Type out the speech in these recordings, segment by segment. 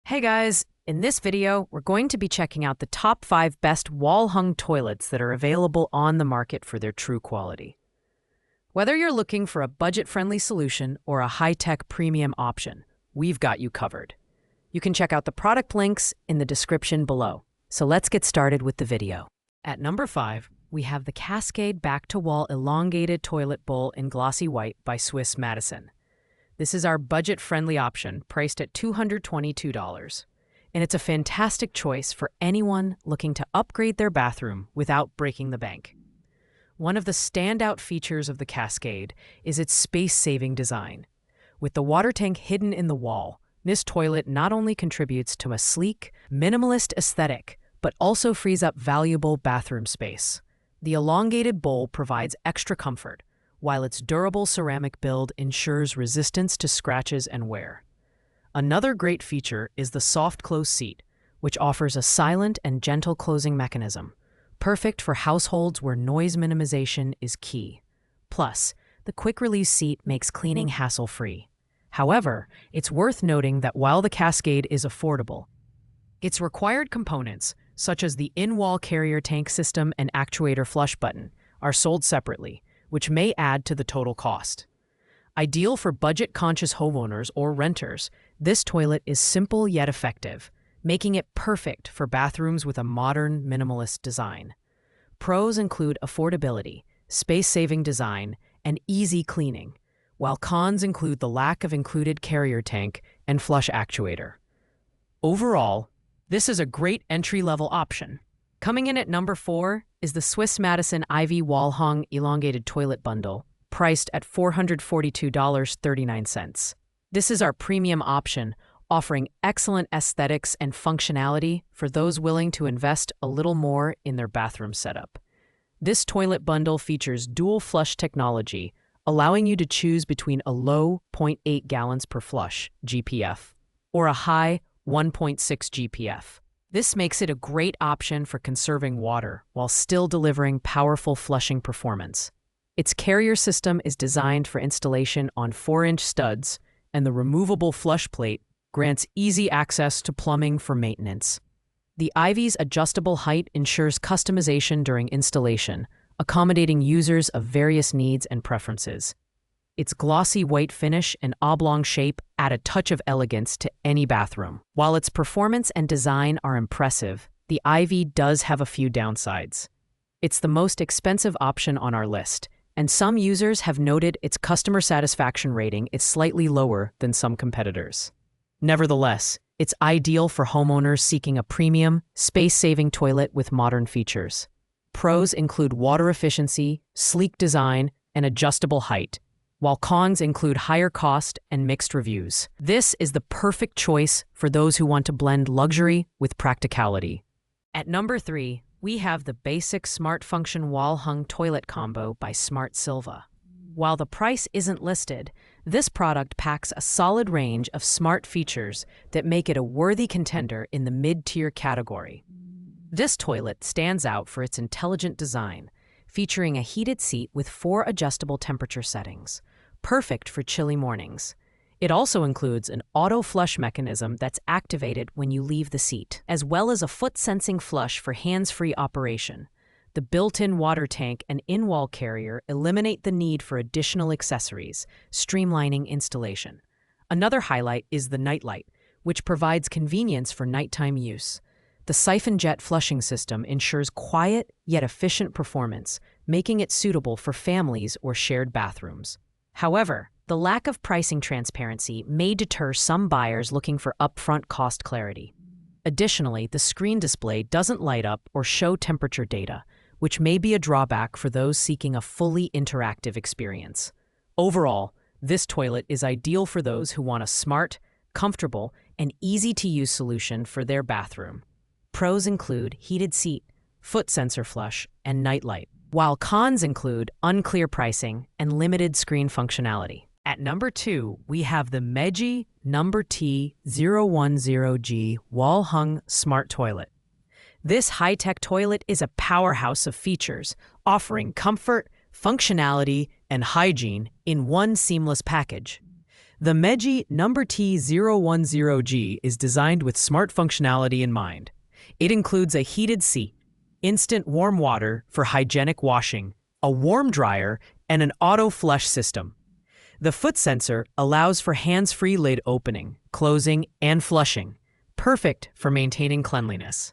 Hey guys, in this video, we're going to be checking out the top 5 best wall-hung toilets that are available on the market for their true quality. Whether you're looking for a budget-friendly solution or a high-tech premium option, we've got you covered. You can check out the product links in the description below. So let's get started with the video. At number 5, we have the Cascade Back-to-Wall Elongated Toilet Bowl in Glossy White by Swiss Madison. This is our budget-friendly option, priced at $222. And it's a fantastic choice for anyone looking to upgrade their bathroom without breaking the bank. One of the standout features of the Cascade is its space-saving design. With the water tank hidden in the wall, this toilet not only contributes to a sleek, minimalist aesthetic, but also frees up valuable bathroom space. The elongated bowl provides extra comfort, while its durable ceramic build ensures resistance to scratches and wear. Another great feature is the soft close seat, which offers a silent and gentle closing mechanism, perfect for households where noise minimization is key. Plus, the quick-release seat makes cleaning hassle-free. However, it's worth noting that while the Cascade is affordable, its required components, such as the in-wall carrier tank system and actuator flush button, are sold separately, which may add to the total cost. Ideal for budget-conscious homeowners or renters, this toilet is simple yet effective, making it perfect for bathrooms with a modern, minimalist design. Pros include affordability, space-saving design, and easy cleaning, while cons include the lack of included carrier tank and flush actuator. Overall, this is a great entry-level option. Coming in at number 4 is the Swiss Madison Ivy Wall-Hung Elongated Toilet Bundle, priced at $442.39. This is our premium option, offering excellent aesthetics and functionality for those willing to invest a little more in their bathroom setup. This toilet bundle features dual flush technology, allowing you to choose between a low 0.8 gallons per flush (GPF) or a high 1.6 GPF. This makes it a great option for conserving water while still delivering powerful flushing performance. Its carrier system is designed for installation on 4-inch studs, and the removable flush plate grants easy access to plumbing for maintenance. The Ivy's adjustable height ensures customization during installation, accommodating users of various needs and preferences. Its glossy white finish and oblong shape add a touch of elegance to any bathroom. While its performance and design are impressive, the Ivy does have a few downsides. It's the most expensive option on our list, and some users have noted its customer satisfaction rating is slightly lower than some competitors. Nevertheless, it's ideal for homeowners seeking a premium, space-saving toilet with modern features. Pros include water efficiency, sleek design, and adjustable height, while cons include higher cost and mixed reviews. This is the perfect choice for those who want to blend luxury with practicality. At number 3, we have the basic Smart Function Wall-Hung Toilet Combo by Smart Silva. While the price isn't listed, this product packs a solid range of smart features that make it a worthy contender in the mid-tier category. This toilet stands out for its intelligent design, featuring a heated seat with 4 adjustable temperature settings, perfect for chilly mornings. It also includes an auto flush mechanism that's activated when you leave the seat, as well as a foot-sensing flush for hands-free operation. The built-in water tank and in-wall carrier eliminate the need for additional accessories, streamlining installation. Another highlight is the nightlight, which provides convenience for nighttime use. The siphon jet flushing system ensures quiet yet efficient performance, making it suitable for families or shared bathrooms. However, the lack of pricing transparency may deter some buyers looking for upfront cost clarity. Additionally, the screen display doesn't light up or show temperature data, which may be a drawback for those seeking a fully interactive experience. Overall, this toilet is ideal for those who want a smart, comfortable, and easy-to-use solution for their bathroom. Pros include heated seat, foot sensor flush, and nightlight, while cons include unclear pricing and limited screen functionality. At number 2, we have the Meiji T010G Wall-Hung Smart Toilet. This high-tech toilet is a powerhouse of features, offering comfort, functionality, and hygiene in one seamless package. The Meiji number T010G is designed with smart functionality in mind. It includes a heated seat, instant warm water for hygienic washing, a warm dryer, and an auto flush system. The foot sensor allows for hands-free lid opening, closing, and flushing, perfect for maintaining cleanliness.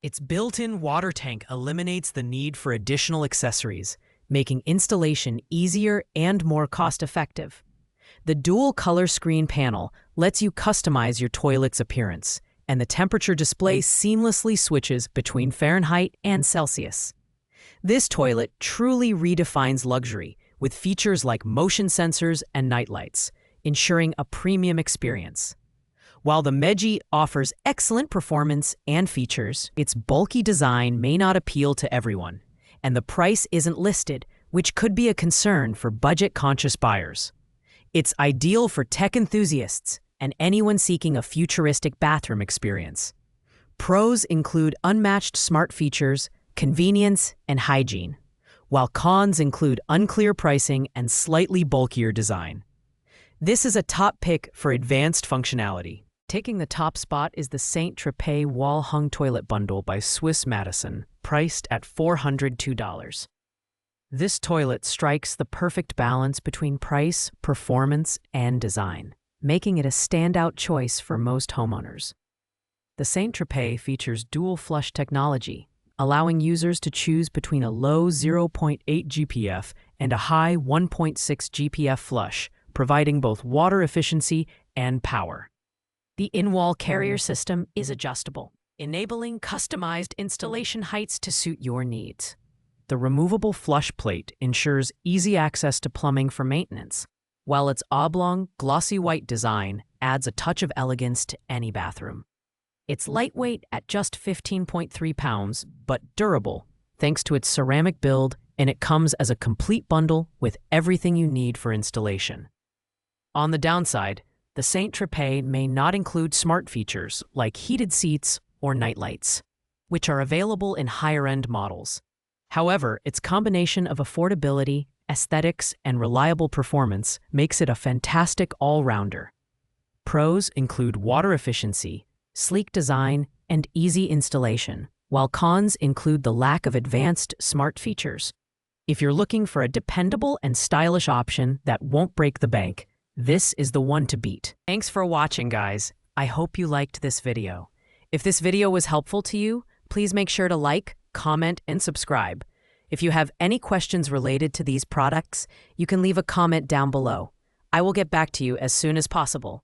Its built-in water tank eliminates the need for additional accessories, making installation easier and more cost-effective. The dual-color screen panel lets you customize your toilet's appearance, and the temperature display seamlessly switches between Fahrenheit and Celsius. This toilet truly redefines luxury, with features like motion sensors and nightlights, ensuring a premium experience. While the Meiji offers excellent performance and features, its bulky design may not appeal to everyone, and the price isn't listed, which could be a concern for budget-conscious buyers. It's ideal for tech enthusiasts and anyone seeking a futuristic bathroom experience. Pros include unmatched smart features, convenience, and hygiene, while cons include unclear pricing and slightly bulkier design. This is a top pick for advanced functionality. Taking the top spot is the Saint-Tropez wall-hung toilet bundle by Swiss Madison, priced at $402. This toilet strikes the perfect balance between price, performance, and design, making it a standout choice for most homeowners. The Saint-Tropez features dual flush technology, allowing users to choose between a low 0.8 GPF and a high 1.6 GPF flush, providing both water efficiency and power. The in-wall carrier system is adjustable, enabling customized installation heights to suit your needs. The removable flush plate ensures easy access to plumbing for maintenance, while its oblong, glossy white design adds a touch of elegance to any bathroom. It's lightweight at just 15.3 pounds, but durable, thanks to its ceramic build, and it comes as a complete bundle with everything you need for installation. On the downside, the Saint-Tropez may not include smart features like heated seats or nightlights, which are available in higher-end models. However, its combination of affordability, aesthetics, and reliable performance makes it a fantastic all-rounder. Pros include water efficiency, sleek design, and easy installation, while cons include the lack of advanced smart features. If you're looking for a dependable and stylish option that won't break the bank, this is the one to beat. Thanks for watching, guys. I hope you liked this video. If this video was helpful to you, please make sure to like, comment, and subscribe. If you have any questions related to these products, you can leave a comment down below. I will get back to you as soon as possible.